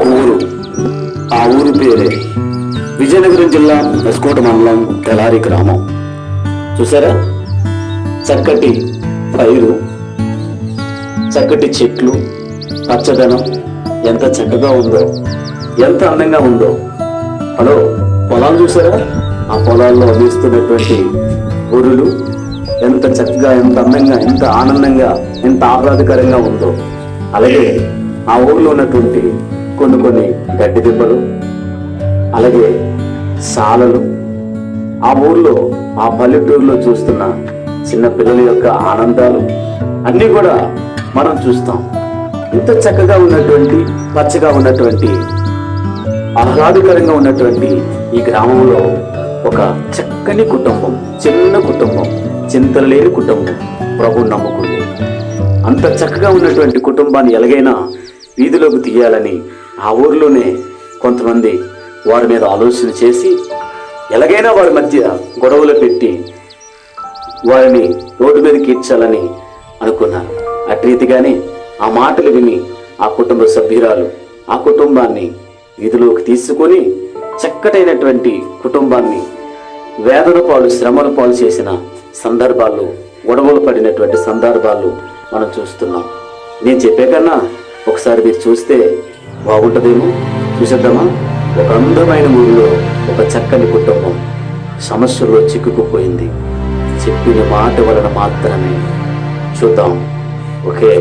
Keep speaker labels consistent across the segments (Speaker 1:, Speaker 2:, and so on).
Speaker 1: ఒక ఊరు. ఆ ఊరు పేరే విజయనగరం జిల్లా మెస్కోట మండలం తెలారి గ్రామం. చూసారా, చక్కటి పైరు, చక్కటి చెట్లు, పచ్చదనం ఎంత చక్కగా ఉందో, ఎంత అందంగా ఉందో. హలో, పొలాలు చూసారా? ఆ పొలాల్లో వీస్తున్నటువంటి ఊరులు ఎంత చక్కగా, ఎంత అందంగా, ఎంత ఆనందంగా, ఎంత ఆహ్లాదకరంగా ఉందో. అలాగే ఆ ఊర్లో ఉన్నటువంటి కొన్ని గడ్డి దిబ్బలు, అలాగే సాలలు, ఆ ఊర్లో, ఆ పల్లెటూరులో చూస్తున్న చిన్న పిల్లల యొక్క ఆనందాలు అన్నీ కూడా మనం చూస్తాం. ఇంత చక్కగా ఉన్నటువంటి, పచ్చగా ఉన్నటువంటి, ఆహ్లాదకరంగా ఉన్నటువంటి ఈ గ్రామంలో ఒక చక్కని కుటుంబం, చిన్న కుటుంబం, చింతలు లేని కుటుంబం ప్రభువు నమ్ముకుంది. అంత చక్కగా ఉన్నటువంటి కుటుంబాన్ని ఎలాగైనా వీధిలోకి తీయాలని ఆ ఊర్లోనే కొంతమంది వారి మీద ఆలోచన చేసి ఎలాగైనా వారి మధ్య గొడవలు పెట్టి వారిని రోడ్డు మీదకి ఇచ్చాలని అనుకున్నారు. అటు రీతిగానే ఆ మాటలు విని ఆ కుటుంబ సభ్యురాలు ఆ కుటుంబాన్ని వీధిలోకి తీసుకొని చక్కటైనటువంటి కుటుంబాన్ని వేదన పాలు, శ్రమల పాలు చేసిన సందర్భాలు, గొడవలు పడినటువంటి సందర్భాలు మనం చూస్తున్నాం. నేను చెప్పే కన్నా ఒకసారి మీరు చూస్తే బాగుంటుందేమో. చూసేద్దామా? ఒక అందమైన ఊరిలో ఒక చక్కని కుటుంబం సమస్యల్లో చిక్కుకుపోయింది. చెప్పిన మాట వలన మాత్రమే. చూద్దాం. ఓకే.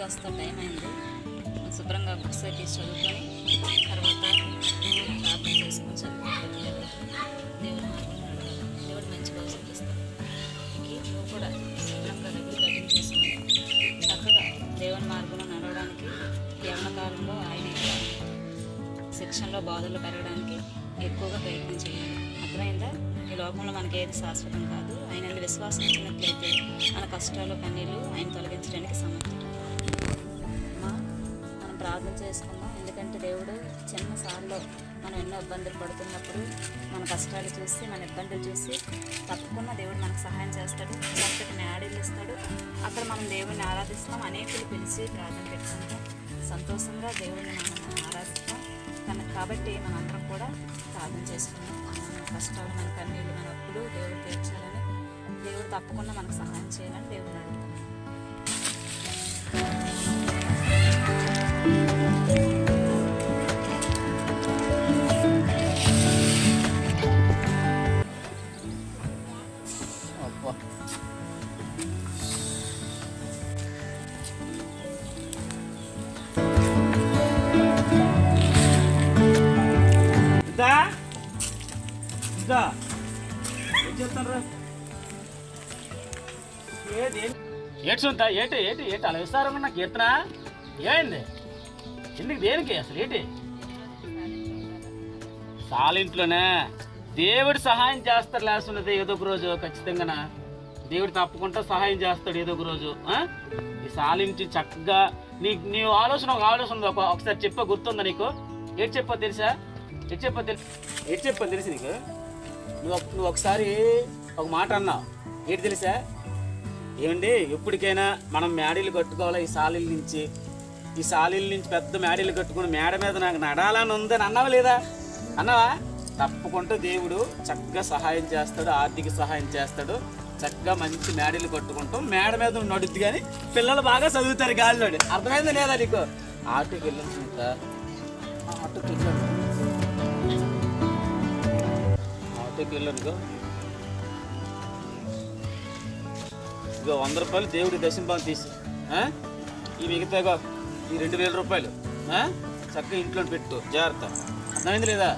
Speaker 2: వస్తా టైం అయింది. శుభ్రంగా బుక్స్ అయితే చదువుకొని తర్వాత ప్రార్థన చేసుకొని చదువుకుంటాను. దేవుడు మాట్లాడాలి, దేవుడు మంచి భవిష్యత్తు ఇస్తాడు. నువ్వు కూడా శుభ్రంగా దగ్గర కటింగ్ చేసుకొని చక్కగా దేవుని మార్గంలో నడవడానికి, యవ్వన కాలంలో ఆయన శిక్షణలో బాధలు పెరగడానికి ఎక్కువగా ప్రయత్నం చేయాలి. అర్థమైందా? ఈ లోకంలో మనకి ఏది శాశ్వతం కాదు. ఆయన విశ్వాసం ఇచ్చినట్లయితే మన కష్టాలు, కన్నీళ్ళు ఆయన తొలగించడానికి సమర్థుడు. మనం ప్రార్థన చేసుకుందాం. ఎందుకంటే దేవుడు చిన్న సార్లో మనం ఎన్నో ఇబ్బందులు పడుతున్నప్పుడు మన కష్టాలు చూసి, మన ఇబ్బందులు చూసి తప్పకుండా దేవుడు మనకు సహాయం చేస్తాడు. చక్కటి న్యాయాలు ఇస్తాడు. అక్కడ మనం దేవుడిని ఆరాధిస్తాం. అనేకులు పిలిచి ప్రార్థన పెట్టుకుంటాం. సంతోషంగా దేవుడిని మనం ఆరాధిస్తాం. కాబట్టి మనందరం కూడా ప్రార్థన చేసుకున్నాం. మన కష్టాలు, మన కన్నీళ్ళు, మన అప్పులు దేవుడు తీర్చాలని, దేవుడు తప్పకుండా మనకు సహాయం చేయాలని దేవుడు అడుగుతాం.
Speaker 3: ఏడ్చుంటా ఏటి ఏటి ఏటి అలా విస్తారంగా నా కీర్తన ఏమైంది? ఎందుకు, దేనికి అసలు ఏంటి? సాలింట్లోనే దేవుడు సహాయం చేస్తారు. లేస్తున్నది ఏదో ఒక రోజు ఖచ్చితంగా దేవుడు తప్పకుండా సహాయం చేస్తాడు ఏదో ఒక రోజు. ఈ సాలింటి చక్కగా నీ ఆలోచన ఒక ఆలోచన ఉంది. ఒకసారి చెప్ప గుర్తుందా నీకు? ఏటి చెప్పో తెలుసా? ఏటి చెప్పో తెలుసు నీకు? నువ్వు ఒకసారి ఒక మాట అన్నావు. ఏంటి తెలుసా? ఏమండి, ఎప్పటికైనా మనం మేడీలు కట్టుకోవాలి. ఈ సాలీల నుంచి పెద్ద మేడీలు కట్టుకుని మేడ మీద నాకు నడాలని ఉందని అన్నావా లేదా? అన్నావా? తప్పకుండా దేవుడు చక్కగా సహాయం చేస్తాడు, ఆర్థిక సహాయం చేస్తాడు. చక్కగా మంచి మేడీలు కట్టుకుంటాం. మేడ మీద నడుద్ది కానీ పిల్లలు బాగా చదువుతారు గాలిలో. అర్థమైందా లేదా నీకు? ఆటోకి వెళ్ళాను, ఇగో 100 రూపాయలు దేవుడి దశంభాగం తీసి ఈ మిగతాగా ఈ 2000 రూపాయలు చక్కగా ఇంట్లో పెట్టు, జాగ్రత్త. అర్థమైంది లేదా?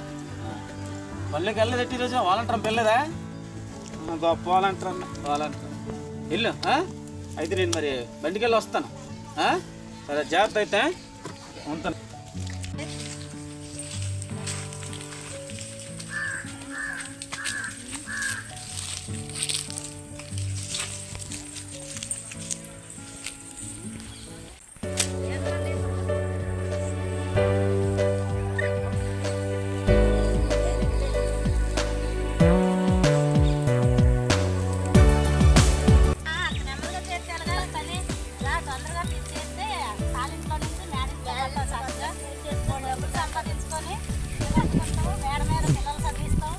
Speaker 3: పల్లెకి వెళ్ళలేదట్టి ఈరోజు? వాలంటీర్ వెళ్ళలేదా? గొప్ప వాలంటీర్ వెళ్ళు. అయితే నేను మరి బండికి వెళ్ళి వస్తాను. సరే జాగ్రత్త అయితే ఉంటాను.
Speaker 2: సంపాదించుకొని మేడ మీద పిల్లలు చదివిస్తాం.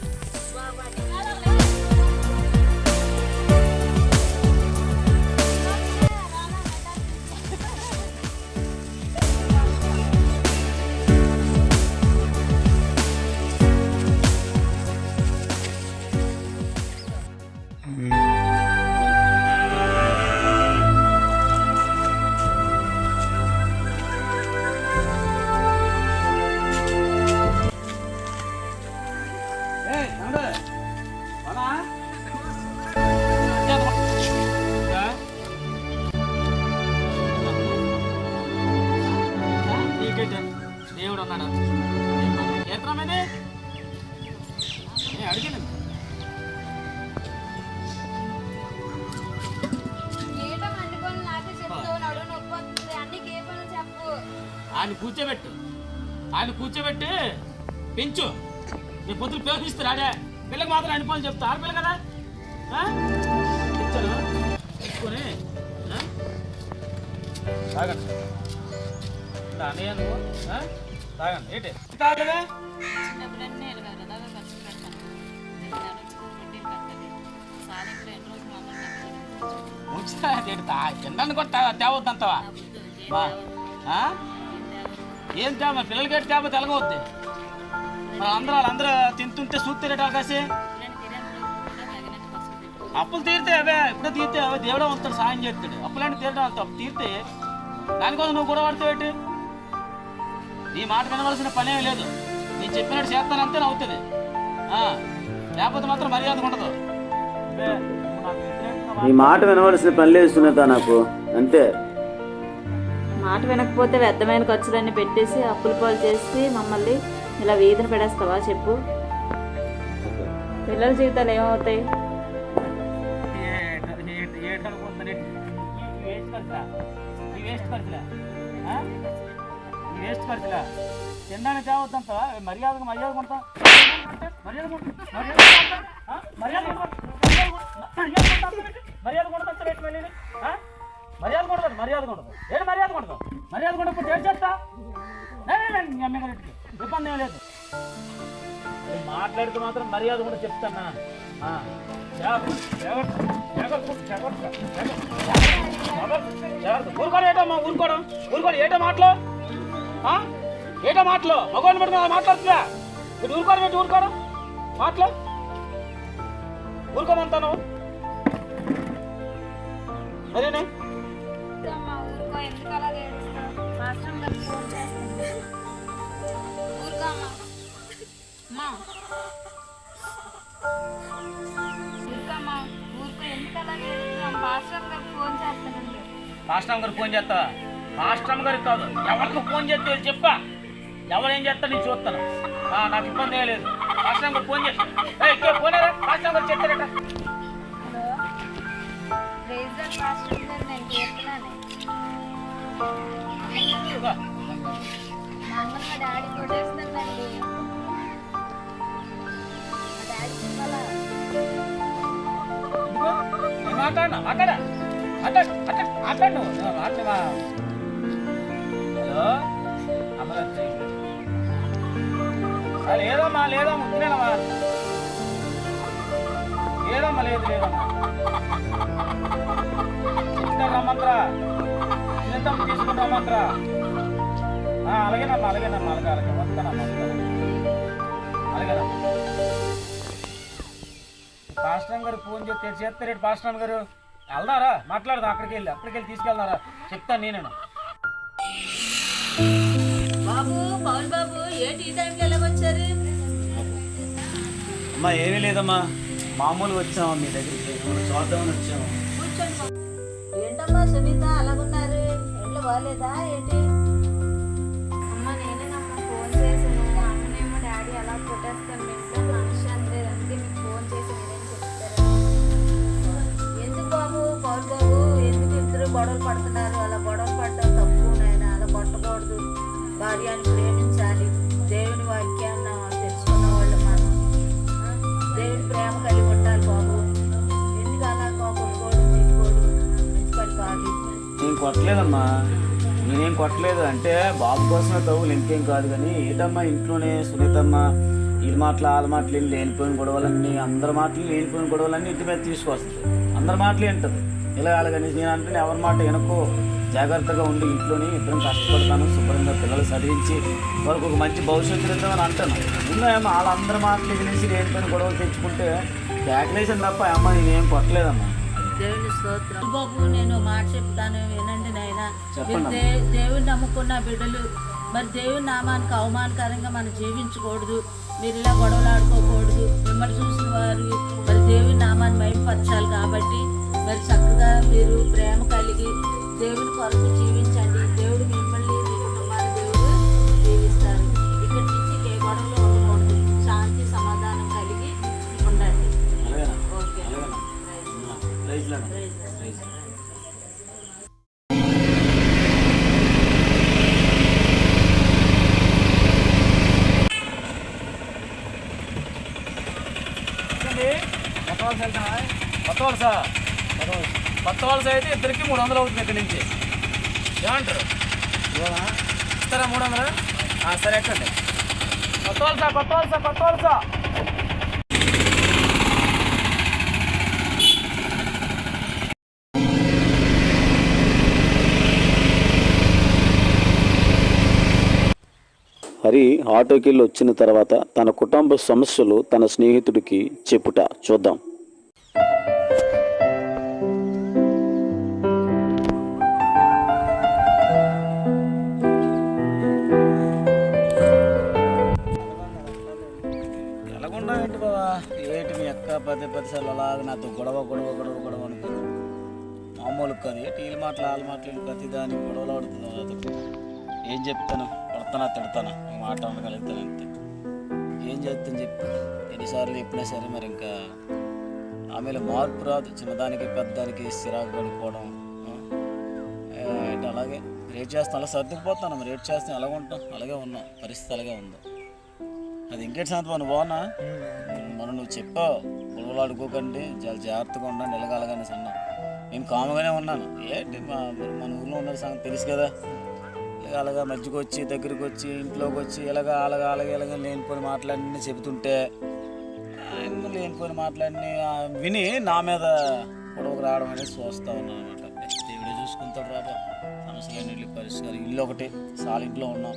Speaker 2: దేవుడు అన్నాడా? ఎంతమంది అడిగాను. ఆయన కూర్చోబెట్టి పెంచు. నీ పొద్దులు పేపిస్తారు ఆడే పిల్లకి మాత్రం అన్ని పనులు చెప్తా. ఆడపిల్ల కదా ఇచ్చాను తీసుకొని తాగండి. అన్నయ్య నువ్వు తాగండి. ఏంటి తాగలే ఉంచుతా తినడానికి కూడా తేవద్దంతవా? ఏం తేమ పిల్లలకి తేమ తెలగవద్ది. మరి వాళ్ళందరూ తింటుంటే చూస్తేట కాసి అప్పులు తీరితే అవే ఇప్పుడే తీరితే అవే దేవుడే వస్తాడు, సాయం చేస్తాడు. అప్పులంటే తీరడం తప్పు తీరితే దానికోసం నువ్వు కూడా పడితే నీ మాట వినవలసిన పనే లేదు. నేను చెప్పినట్టు చేస్తానంతే అవుతుంది. లేకపోతే మాత్రం మర్యాద ఉండదు.
Speaker 1: నీ మాట వినవలసిన పని లేదు సునీత, నాకు అంతే.
Speaker 2: మాట వినకపోతే వ్యర్థమైన ఖర్చులన్నీ పెట్టేసి అప్పుల పాలు చేసి మమ్మల్ని ఇలా వీధిని పెడేస్తావా చెప్పు? పిల్లల జీవితాలు ఏమవుతాయి?
Speaker 3: వేస్ట్ ఖర్చులా తినడానికి తేవద్దంతవా? మర్యాదగా మర్యాద కొడతా. మర్యాద కొడతాను. మర్యాద కొడదు. ఏంటి మర్యాద కొడతావు? మర్యాద కొడప్పుడు ఏం చేస్తా? మీ అమ్మ గారికి ఇబ్బంది ఏం లేదు. మాట్లాడితే మాత్రం మర్యాద కూడా చెప్తానా? ఊరుకోడు ఏటమ్మా, ఊరుకోడు ఏటో మాటలు మగవాడిని పెట్టుకుని మాట్లాడుతుందా? ఇటు ఊరుకోడు మాటలు ఊరుకోమంటాను. మరేనే మాస్టర్ గారు ఫోన్ చేస్తావా? మాస్టర్ గారికి కాదు, ఎవరికి ఫోన్ చేస్తే చెప్పా. ఎవరేం చేస్తా నేను చూస్తాను. నాకు ఇబ్బంది ఏం లేదు. మాస్టర్ గారు ఫోన్ చేస్తా. ఫోన్ మాస్టర్ గారు చెప్తారట. మాట్లాడు హలో అమరాత్రి లేదమ్మా ఉంటున్నానమ్మా. లేదు రమ్మంతరా తీసుకుని రమ్మంతరా. అలాగేనమ్మా అలాగే వస్తానమ్మా అలాగేనమ్మా. పాస్టర్ గారు ఫోన్ చేస్తారేంటి? పాస్టర్ గారు వెళ్దారా మాట్లాడదాం. అక్కడికి వెళ్ళి తీసుకెళ్దారా చెప్తాను నేను.
Speaker 2: బాబు పవన్ బాబు ఏంటి ఈ టైంలో ఎలాగొచ్చారు?
Speaker 1: అమ్మా ఏమీ లేదమ్మా, మామూలు వచ్చాము మీ దగ్గరికి, చూద్దామని వచ్చాము.
Speaker 2: కూర్చోండి. ఏంటమ్మా సునీత అలాగున్నారు? ఇంట్లో బాగాలేదా ఏంటి? అమ్మ నేనేనమ్మా ఫోన్ చేశాను. అమ్మనేమో డాడీ అలా కొట్టేస్తాను ఇంట్లో మనశ్శాంతి లేదు, అందుకే మీకు ఫోన్ చేసి మీరేం చెప్తారా? ఎందుకు బాబు పౌరు బాబు, ఎందుకు ఇద్దరు గొడవలు పడుతున్నారు? అలా గొడవలు పడడం తప్పు నాయన, అలా కొట్టకూడదు. భార్యని ప్రేమించాలి. దేవుని వాక్యాన్ని తెలుసుకున్న వాళ్ళు మనం దేవుని ప్రేమ కలిగి ఉండాలి బాబు. ఎందుకు అలా కొట్టుకోవడం తిట్టుకోవడం మంచి పని కాదు.
Speaker 1: నేను కొట్టలేదమ్మా, నేనేం కొట్టలేదు. అంటే బాబు కోసమే తవ్వులు, ఇంకేం కాదు. కానీ ఏంటమ్మా ఇంట్లోనే సునీతమ్మ వీళ్ళ మాటలు వాళ్ళ మాటలు లేనిపోయిన గొడవలన్నీ, అందరి మాటలు లేనిపోయిన గొడవలన్నీ ఇంటి మీద తీసుకొస్తుంది. అందరి మాటలు వింటుంది. ఇలా అలాగని నేను అంటే ఎవరి మాట వెనకో జాగ్రత్తగా ఉండి ఇంట్లోని ఇద్దరం కష్టపడతాను, శుభ్రంగా పిల్లలు చదివించి వాళ్ళకు ఒక మంచి భవిష్యత్తు ఇద్దామని అంటాను. ముందేమో వాళ్ళందరి మాటలు వినేసి లేనిపోయిన గొడవలు తెచ్చుకుంటే బ్యాక్లేసాను తప్ప అమ్మ నేనేం కొట్టలేదమ్మా.
Speaker 2: దేవుని స్తోత్రం బాబు. నేను మాట చెప్తాను వినండి నాయన.
Speaker 1: చెప్పండి.
Speaker 2: దేవుని నమ్ముకున్న బిడ్డలు మరి దేవుని నామానికి అవమానకరంగా మనం జీవించకూడదు. మీరు ఇలా గొడవలు ఆడుకోకూడదు. మిమ్మల్ని చూసిన వారు మరి దేవుని నామాన్ని మైపరచాలి. కాబట్టి మరి చక్కగా మీరు ప్రేమ కలిగి దేవుని కొరకు జీవించండి. దేవుడు మిమ్మల్ని మీ కుటుంబాన్ని దేవుడు జీవిస్తారు. ఇక్కడి నుంచి ఏ గొడవలు ఉండకూడదు. శాంతి సమాధానం కలిగి ఉండండి. ఓకే.
Speaker 3: కొత్త వలస అయితే ఇద్దరికి 300 అవుతుంది ఇక్కడి నుంచి. ఏమంటారు? ఇస్తారా 300? సరే ఎక్కండి. కొత్త వలస.
Speaker 1: హరి ఆటోకి వెళ్ళి వచ్చిన తర్వాత తన కుటుంబ సమస్యలు తన స్నేహితుడికి చెప్పుట చూద్దాం.
Speaker 3: ఎలాగుండా ఏంటి బాబా? ఏంటి మీ అక్క 10 సార్లు అలాగే నాతో గొడవ అనుకుంది. మామూలు కాదు. టీలు మాటలు వాళ్ళ మాటలు ప్రతిదానికి గొడవలు ఆడుతుంది. ఏం చెప్తాను? కొడతానా తిడతానా? మాట అనగలుగుతాను అంతే. ఏం చేస్తాను చెప్పు. ఎన్నిసార్లు చెప్పినా సరే మరి ఇంకా ఆమెలో మార్పు రాదు. చిన్నదానికి పెద్దదానికి సిరాకు పడిపోవడం. అలాగే రేట్ చేస్తాను, అలా సర్దుకుపోతాను. మరి రేట్ చేస్తాను, అలాగే ఉంటాం, అలాగే ఉన్నాం. పరిస్థితి అలాగే ఉంది. అది ఇంకేటి సంగతి నువ్వు బాగున్నా? మనం నువ్వు చెప్పావు గొడవలు ఆడుకోకండి, చాలా జాగ్రత్తగా ఉండండి, ఎలాగలగానే అన్నావు. నేను కామగానే ఉన్నాను. ఏంటి మన ఊళ్ళో ఉన్న సంగతి తెలుసు కదా. అలాగా మధ్యకి వచ్చి దగ్గరికి వచ్చి ఇంట్లోకి వచ్చి అలాగే లేనిపోయిన మాటలన్నీ చెబుతుంటే లేనిపోయిన మాటలన్నీ విని నా మీద గొడవకు రావడం అనేది చూస్తూ ఉన్నాను అనమాట. దేవుడే చూసుకుంటాడు రాబా. సమస్యలన్నింటి పరిష్కారం. ఇల్లు ఒకటి సాలింట్లో ఉన్నాం.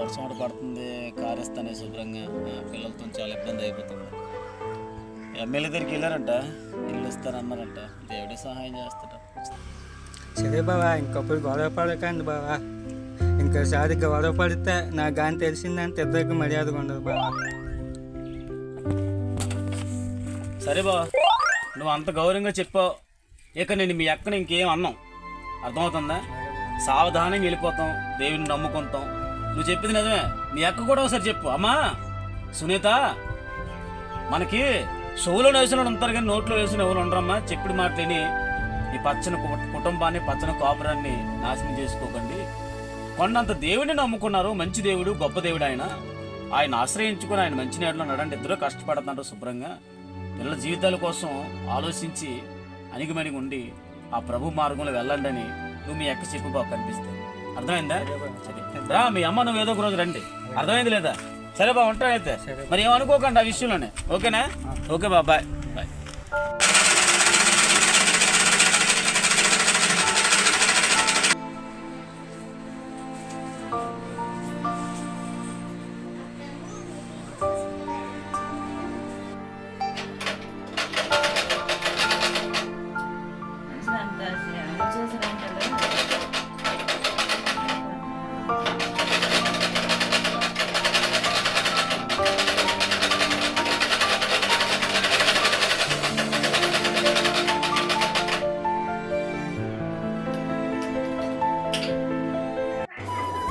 Speaker 3: వర్షం ఒకటి పడుతుంది, కారేస్తానే శుభ్రంగా. పిల్లలతో చాలా ఇబ్బంది అయిపోతుంది. ఎమ్మెల్యే దగ్గరికి వెళ్ళారంట, ఇల్లు ఇస్తారన్నారంట. దేవుడే సహాయం చేస్తాడు.
Speaker 4: సరే బావా, ఇంకొకరు గొడవ పడకండి బావా. ఇంకోసారి గొడవ పడితే నాకు కానీ తెలిసిందంటే ఇద్దరికి మర్యాదగా ఉండదు బావా.
Speaker 3: సరే బావా, నువ్వు అంత గౌరవంగా చెప్పావు. ఇక నేను మీ అక్కని ఇంకేం అన్నాం, అర్థమవుతుందా? సావధానంగా వెళ్ళిపోతాం, దేవుని నమ్ముకుంటాం. నువ్వు చెప్పింది నిజమే. మీ అక్క కూడా ఒకసారి చెప్పు. అమ్మా సునీత, మనకి షోలో వేసిన ఉంటారు కానీ నోట్లో వేసిన ఎవరు ఉండరమ్మా. చెప్పిన మాట విని ఈ పచ్చని కుటుంబాన్ని, పచ్చని కాపురాన్ని నాశనం చేసుకోకండి. కొండంత దేవుడిని నమ్ముకున్నారు. మంచి దేవుడు, గొప్ప దేవుడు ఆయన ఆశ్రయించుకుని ఆయన మంచి నేడలో నడండి. ఇద్దరు కష్టపడుతుంటారు శుభ్రంగా. పిల్లల జీవితాల కోసం ఆలోచించి అణిగిమణిగి ఉండి ఆ ప్రభు మార్గంలో వెళ్ళండి అని నువ్వు మీ అక్క చెప్పు బాబు. కనిపిస్తుంది. అర్థమైందా? రా మీ అమ్మ నువ్వు ఏదో ఒక రోజు రండి. అర్థమైంది లేదా? సరే బాబు, ఉంటా అయితే. మరి ఏమనుకోకండి ఆ విషయంలోనే. ఓకేనా? ఓకే బాబు, బాయ్.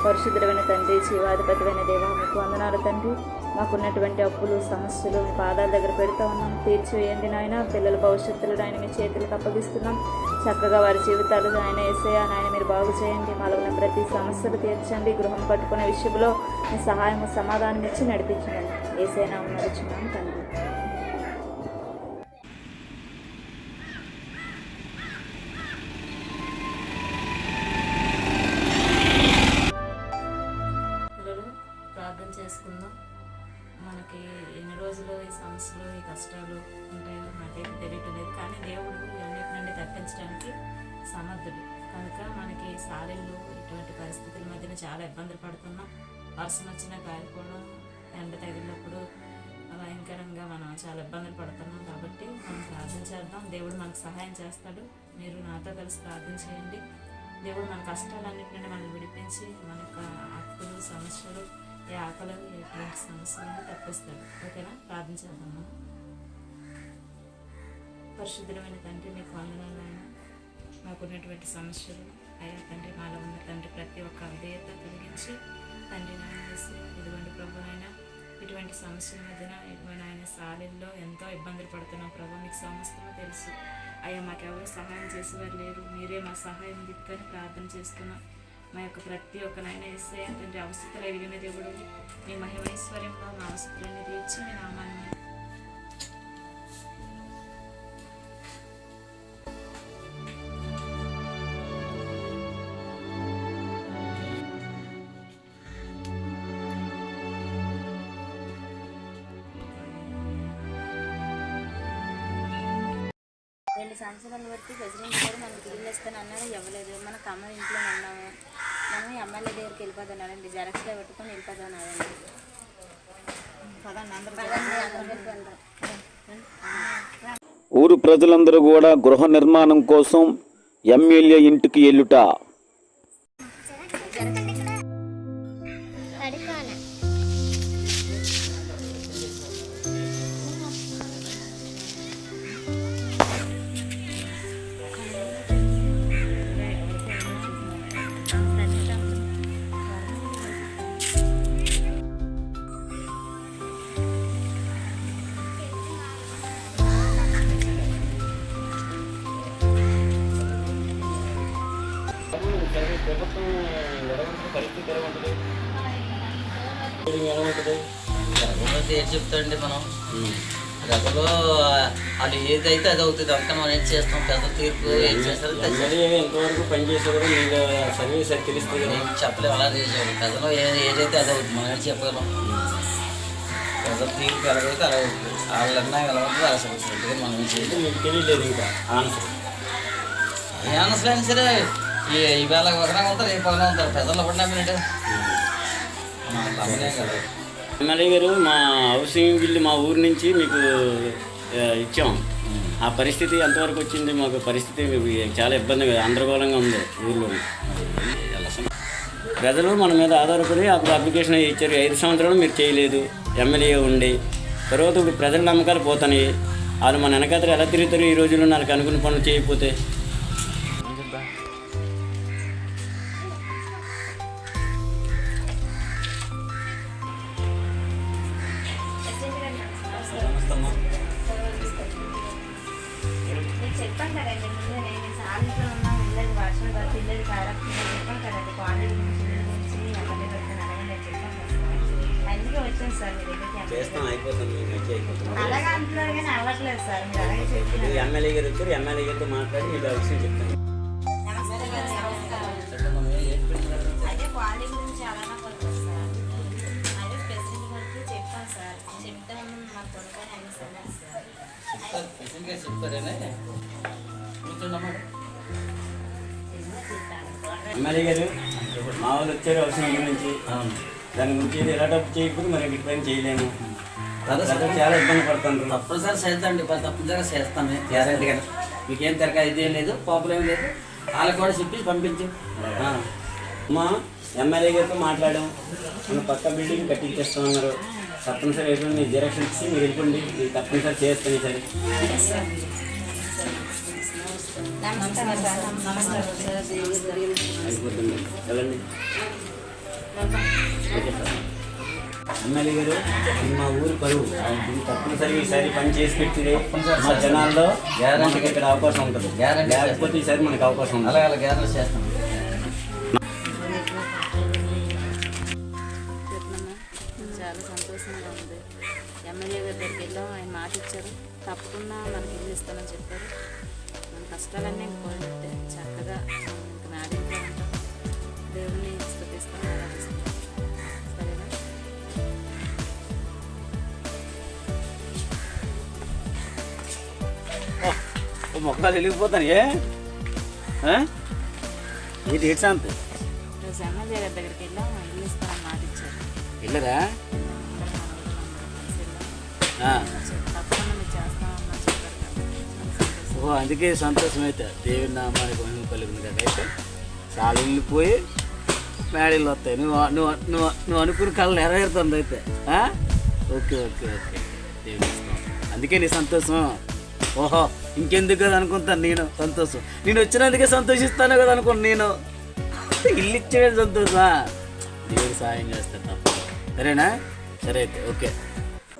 Speaker 2: పరిశుద్ధమైన తండ్రి, జీవాధిపతిమైన దేవ, మీకు వందనాలు తండ్రి. మాకున్నటువంటి అప్పులు సమస్యలు మీ పాదాల దగ్గర పెడుతూ ఉన్నాం. తీర్చివేయండి నాయన. పిల్లల భవిష్యత్తులు నాయన మీ చేతులకు అప్పగిస్తున్నాం. చక్కగా వారి జీవితాలు నాయన యేసయ్యా నాయన మీరు బాగు చేయండి. మాలో ఉన్న ప్రతి సమస్యలు తీర్చండి. గృహం కట్టుకునే విషయంలో మీ సహాయము సమాధానం ఇచ్చి నడిపించండి. యేసయ్య నామమున నడుచున్నాం తండ్రి. ప్రార్థన చేసుకుందాం. మనకి ఎన్ని రోజులు ఈ సమస్యలు ఈ కష్టాలు ఉంటాయో నాకైతే తెలియట్లేదు, కానీ దేవుడు అన్నిటి నుండి తప్పించడానికి సమర్థుడు కనుక మనకి సాలీళ్ళు ఇటువంటి పరిస్థితుల మధ్యన చాలా ఇబ్బందులు పడుతున్నాం. వర్షం వచ్చినా కాలిపోవడం, ఎండ తగిలినప్పుడు భయంకరంగా మనం చాలా ఇబ్బందులు పడుతున్నాం. కాబట్టి మనం ప్రార్థన చేద్దాం. దేవుడు మనకు సహాయం చేస్తాడు. మీరు నాతో కలిసి ప్రార్థన చేయండి. దేవుడు మన కష్టాలన్నిటి నుండి మనల్ని విడిపించి మన యొక్క అప్పులు సమస్యలు ఏ ఆకలి ఎటువంటి సమస్యలను తప్పిస్తాడు. ఓకేనా? ప్రార్థన చేద్దాము. పరిశుద్ధమైన తండ్రి, మీకు వందనాలు. మాకున్నటువంటి సమస్యలు అయ్యా తండ్రి, మాలో ఉన్న తండ్రి ప్రతి ఒక్క అవిధేయత తొలగించి తండ్రి నాయన వేసి ఇదిగోండి ప్రభు నాయన ఇటువంటి సమస్యల మధ్యన ఇదిగోండి ఆయన సాలీల్లో ఎంతో ఇబ్బందులు పడుతున్నాం ప్రభు. మీకు సమస్తమో తెలుసు అయ్యా. మాకెవరు సహాయం చేసేవారు లేరు. మీరే మా సహాయం దిక్కని ప్రార్థన చేస్తున్నాం. మా యొక్క ప్రతి ఒక్క నాయన యేసయ్య తండ్రి అవసరతలు ఎరిగిన దేవుడు, మీ మహిమైశ్వర్యంలో మా అవసరాన్ని తీర్చి మీ నామాన్ని
Speaker 5: రెండు సంవత్సరాల వరకు ప్రెసిడెంట్ గారు మనకి ఇల్లు ఇస్తానన్నారు, ఇవ్వలేదు. మన కమ్మ ఇంట్లో ఉన్నాము. మనం ఎమ్మెల్యే దగ్గరికి వెళ్ళిపోతున్నారండి, జెరాక్స్లో పెట్టుకొని వెళ్ళిపోతున్నారండి.
Speaker 1: ఊరు ప్రజలందరూ కూడా గృహ నిర్మాణం కోసం ఎమ్మెల్యే ఇంటికి వెళ్ళుట.
Speaker 6: ఏం చెప్తాండి మనం ప్రజలు వాళ్ళు ఏదైతే అది అవుతుంది. అంతా మనం ఏం చేస్తాం, ప్రజల తీర్పు ఏం చేస్తారు
Speaker 3: ఎంతవరకు పనిచేసేవారు మీకు సర్వీస్ అది తెలుస్తుంది.
Speaker 6: నేను చెప్పలేము అలా చేసేవాళ్ళు. ప్రజలు ఏదైతే అది అవుతుంది, మనం ఏం చెప్పగలం. ప్రజల తీర్పు ఎలాగైతే అలా అవుతుంది. వాళ్ళన్నా ఎలా ఉంటుంది అలా సమస్య మనం ఏం చేయలేదు.
Speaker 3: మీకు తెలియలేదు ఇంకా ఆన్సర్.
Speaker 6: ఏ ఆన్సర్ అయినా సరే ఈవేళ ఒకలా ఉంటారు, రేపు ఒకలా ఉంటారు. ప్రజల్లో పడినా మీరంటే అమ్మనే కదా.
Speaker 3: ఎమ్మెల్యే గారు మా హౌసింగ్ బిల్లు మా ఊరు నుంచి మీకు ఇచ్చాం. ఆ పరిస్థితి ఎంతవరకు వచ్చింది? మాకు పరిస్థితి చాలా ఇబ్బందిగా గందరగోళంగా ఉంది ఊళ్ళో. ప్రజలు మన మీద ఆధారపడి అప్పుడు అప్లికేషన్ ఇచ్చారు. 5 సంవత్సరాలు మీరు చేయలేదు ఎమ్మెల్యే ఉండి. తర్వాత ఇప్పుడు ప్రజల నమ్మకాలు పోతున్నాయి. వాళ్ళు మన వెనకాతలు ఎలా తిరుగుతారు ఈ రోజుల్లో నాకు అనుకున్న పనులు చేయకపోతే?
Speaker 5: చెప్పాను కదండి ముందే, నేను సాయంత్రం ఉన్నాం, వెళ్ళేది వర్షం పడుతుంది, వెళ్ళేది కారప్పుడు చెప్పాను కదండి. కాలేజీ గురించి ఎమ్మెల్యే పెడతాను అడగండి చెప్పాను కదా. అందుకే వచ్చాను సార్ మీ దగ్గరికి. అలాగే అంటున్నారు కానీ అవ్వట్లేదు సార్. మీరు అలాగే చెప్తున్నారు.
Speaker 3: ఎమ్మెల్యే గారు వచ్చారు, ఎమ్మెల్యే గారితో మాట్లాడి మీకు ఆ విషయం చెప్తాను.
Speaker 5: అదే కాలేజీ గురించి అలాగే పడుతుంది సార్. అదే ప్రెసిడెంట్ గారికి చెప్పాను సార్. చెప్తే నాకు కొనుక్కొని అన్ని సార్
Speaker 3: ఎమ్మెల్యే గారు మా వాళ్ళు వచ్చారు హౌసింగ్ నుంచి. దాని గురించి ఎలా డబ్బు చేయకపోతే మరి ఇటు పైన చేయలేము. చాలా ఇబ్బంది పడుతుంది.
Speaker 6: తప్పనిసరి చేద్దాండి, తప్పనిసరిగా చేస్తాను గ్యారెంటీగా. మీకేం తిరగా ఇదేం లేదు, ప్రాబ్లం ఏం లేదు. వాళ్ళకి కూడా చెప్పి పంపించు.
Speaker 3: మా ఎమ్మెల్యే గారితో మాట్లాడాం. మన పక్క బిల్డింగ్ కట్టించేస్తామన్నారు. తప్పనిసరి ఎటువంటి డైరెక్షన్ ఇచ్చి మీరు వెళ్ళిపోండి, మీరు తప్పనిసరి చేస్తాను సరే.
Speaker 2: నమస్కారం సార్. నమస్కారం సార్.
Speaker 3: అయిపోతుంది వెళ్ళండి.
Speaker 1: ఎమ్మెల్యే గారు ఇది మా ఊరు పరువు, ఇది తప్పనిసరిగా ఈసారి పని చేసి పెట్టింది మా జనాల్లో గ్యారంటీగా ఇక్కడ అవకాశం ఉంటుంది. లేకపోతే ఈసారి మనకు అవకాశం ఉంటుంది.
Speaker 6: అలా గ్యారెంటీ చేస్తాం.
Speaker 2: చాలా సంతోషంగా ఉంది. ఎమ్మెల్యే గారి దగ్గరికి వెళ్ళాం, ఆయన మాట ఇచ్చారు, తప్పకుండా మనకి ఇల్లు ఇస్తామని చెప్పారు. మన కష్టాలన్నీ పోయినట్టే చక్కగా ఇంక నాడింట్లో ఉంటాం, దేవుడిని స్తుతిస్తాం, ఆరాధిస్తాం. సరేనా?
Speaker 1: మొక్కలు వెళ్ళిపోతాను. ఏంటి ఏడ్స్ అంత
Speaker 2: ఈరోజు ఎమ్మెల్యే గారి దగ్గరికి వెళ్ళాం, ఇల్లు ఇస్తామని మాట ఇచ్చారు.
Speaker 1: వెళ్ళరా?
Speaker 2: తప్పకుండా మీరు చేస్తామని చెప్పారు కదా.
Speaker 1: ఓ అందుకే సంతోషం అయితే దేవుడి నామానికి మహిమ కలుగుతుంది కదా. అయితే చాలా వెళ్ళిపోయి మేడలు వస్తాయి. నువ్వు నువ్వు నువ్వు నువ్వు అనుకున్న కళ నెరవేరుతుంది అయితే. ఓకే ఓకే ఓకే దేవుడి ఇస్తాం. అందుకే నీ సంతోషం. ఓహో ఇంకెందుకు కదా అనుకుంటాను నేను. సంతోషం నేను వచ్చినందుకే సంతోషిస్తాను కదా అనుకోండి. నేను ఇల్లు ఇచ్చే సంతోషమా? దేవుడు సాయం చేస్తాను తప్ప. సరేనా? సరే అయితే ఓకే.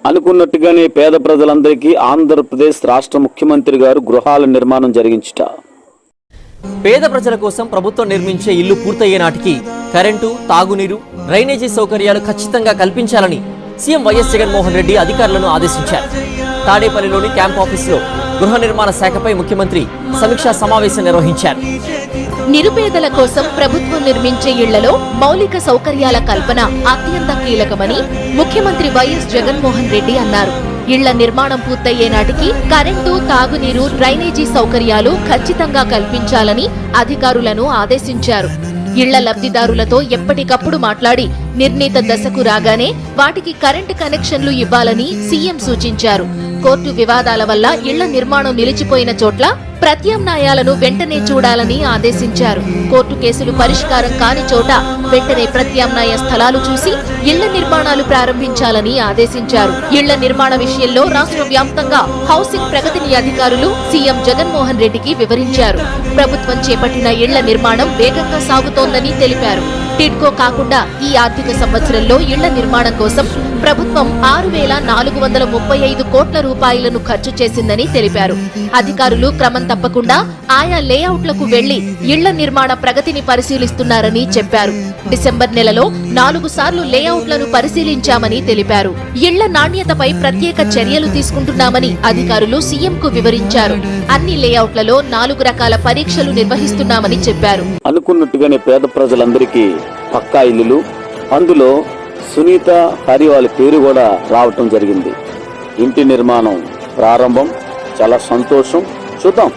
Speaker 1: అనుకున్నట్టుగానే పేద ప్రజలందరికీ ఆంధ్రప్రదేశ్ రాష్ట్ర ముఖ్యమంత్రి గారు గృహాల నిర్మాణం జరిగించుట.
Speaker 7: పేద ప్రజల కోసం ప్రభుత్వం నిర్మించే ఇల్లు పూర్తయ్యే నాటికి కరెంటు, తాగునీరు, డ్రైనేజీ సౌకర్యాలు ఖచ్చితంగా కల్పించాలని సీఎం వైఎస్ జగన్మోహన్ రెడ్డి అధికారులను ఆదేశించారు. తాడేపల్లిలోని క్యాంప్ ఆఫీసులో గృహ నిర్మాణ శాఖపై ముఖ్యమంత్రి సమీక్షా సమావేశం నిర్వహించారు.
Speaker 8: నిరుపేదల కోసం ప్రభుత్వం నిర్మించే ఇళ్లలో మౌలిక సౌకర్యాల కల్పన అత్యంత కీలకమని ముఖ్యమంత్రి వైఎస్ జగన్మోహన్ రెడ్డి అన్నారు. ఇళ్ల నిర్మాణం పూర్తయ్యే నాటికి కరెంటు, తాగునీరు, డ్రైనేజీ సౌకర్యాలు ఖచ్చితంగా కల్పించాలని అధికారులను ఆదేశించారు. ఇళ్ల లబ్ధిదారులతో ఎప్పటికప్పుడు మాట్లాడి నిర్ణీత దశకు రాగానే వాటికి కరెంటు కనెక్షన్లు ఇవ్వాలని సీఎం సూచించారు. కోర్టు వివాదాల వల్ల ఇళ్ల నిర్మాణం నిలిచిపోయిన చోట్ల ప్రత్యామ్నాయాలను వెంటనే చూడాలని ఆదేశించారు. కోర్టు కేసులు పరిష్కారం కాని చోట వెంటనే ప్రత్యామ్నాయ స్థలాలు చూసి ఇళ్ల నిర్మాణాలు ప్రారంభించాలని ఆదేశించారు. ఇళ్ల నిర్మాణ విషయంలో రాష్ట్ర వ్యాప్తంగా హౌసింగ్ ప్రగతిని అధికారులు సీఎం జగన్మోహన్ రెడ్డికి వివరించారు. ప్రభుత్వం చేపట్టిన ఇళ్ల నిర్మాణం వేగంగా సాగుతోందని తెలిపారు. టిడ్కో కాకుండా ఈ ఆర్థిక సంవత్సరంలో ఇళ్ల నిర్మాణం కోసం ప్రభుత్వం 6,435 కోట్ల రూపాయలను ఖర్చు చేసిందని తెలిపారు. అధికారులు క్రమం తప్పకుండా ఆయా లేఅవుట్లకు వెళ్లి ఇళ్ల నిర్మాణ ప్రగతిని పరిశీలిస్తున్నారని చెప్పారు. డిసెంబర్ నెలలో 4 సార్లు లేఅవుట్లను పరిశీలించామని తెలిపారు. ఇళ్ల నాణ్యతపై ప్రత్యేక చర్యలు తీసుకుంటున్నామని అధికారులు సీఎంకు వివరించారు. అన్ని లేఅవుట్లలో 4 రకాల పరీక్షలు నిర్వహిస్తున్నామని చెప్పారు.
Speaker 1: అనుకున్నట్టుగానే పేద ప్రజలందరికీ పక్కా ఇల్లులు, అందులో సునీత హరి వాళ్ళ పేరు కూడా రావటం జరిగింది. ఇంటి నిర్మాణం ప్రారంభం. చాలా సంతోషం. చూద్దాం.